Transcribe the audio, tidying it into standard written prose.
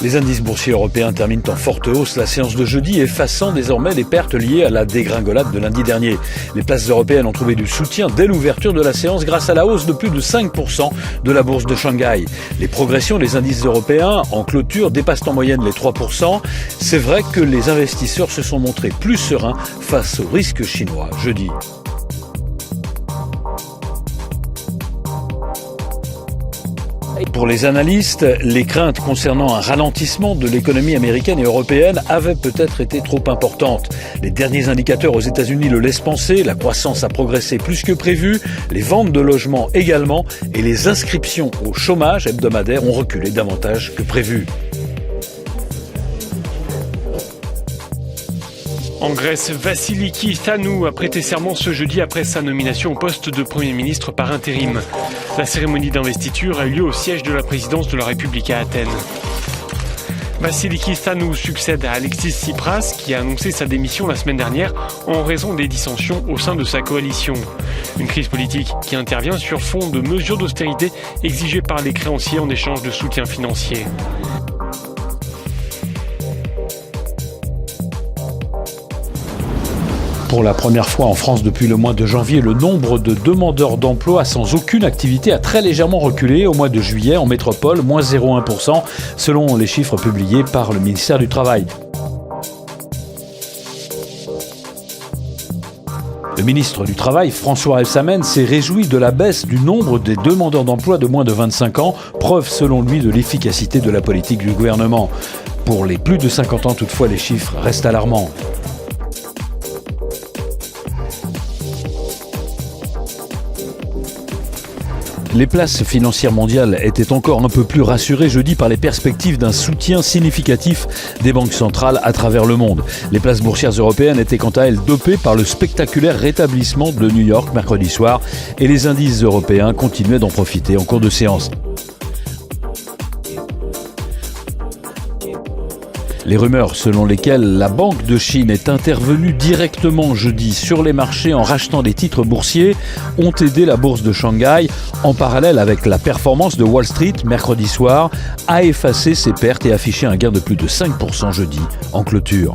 Les indices boursiers européens terminent en forte hausse la séance de jeudi, effaçant désormais les pertes liées à la dégringolade de lundi dernier. Les places européennes ont trouvé du soutien dès l'ouverture de la séance grâce à la hausse de plus de 5% de la bourse de Shanghai. Les progressions des indices européens en clôture dépassent en moyenne les 3%. C'est vrai que les investisseurs se sont montrés plus sereins face aux risques chinois jeudi. Pour les analystes, les craintes concernant un ralentissement de l'économie américaine et européenne avaient peut-être été trop importantes. Les derniers indicateurs aux États-Unis le laissent penser, la croissance a progressé plus que prévu, les ventes de logements également, et les inscriptions au chômage hebdomadaire ont reculé davantage que prévu. En Grèce, Vasiliki Thanou a prêté serment ce jeudi après sa nomination au poste de Premier ministre par intérim. La cérémonie d'investiture a eu lieu au siège de la présidence de la République à Athènes. Vasiliki Thanou succède à Alexis Tsipras qui a annoncé sa démission la semaine dernière en raison des dissensions au sein de sa coalition. Une crise politique qui intervient sur fond de mesures d'austérité exigées par les créanciers en échange de soutien financier. Pour la première fois en France depuis le mois de janvier, le nombre de demandeurs d'emploi sans aucune activité a très légèrement reculé au mois de juillet en métropole, moins 0,1% selon les chiffres publiés par le ministère du Travail. Le ministre du Travail, François Rebsamen, s'est réjoui de la baisse du nombre des demandeurs d'emploi de moins de 25 ans, preuve selon lui de l'efficacité de la politique du gouvernement. Pour les plus de 50 ans toutefois, les chiffres restent alarmants. Les places financières mondiales étaient encore un peu plus rassurées jeudi par les perspectives d'un soutien significatif des banques centrales à travers le monde. Les places boursières européennes étaient quant à elles dopées par le spectaculaire rétablissement de New York mercredi soir et les indices européens continuaient d'en profiter en cours de séance. Les rumeurs selon lesquelles la Banque de Chine est intervenue directement jeudi sur les marchés en rachetant des titres boursiers ont aidé la bourse de Shanghai, en parallèle avec la performance de Wall Street mercredi soir, à effacer ses pertes et afficher un gain de plus de 5% jeudi en clôture.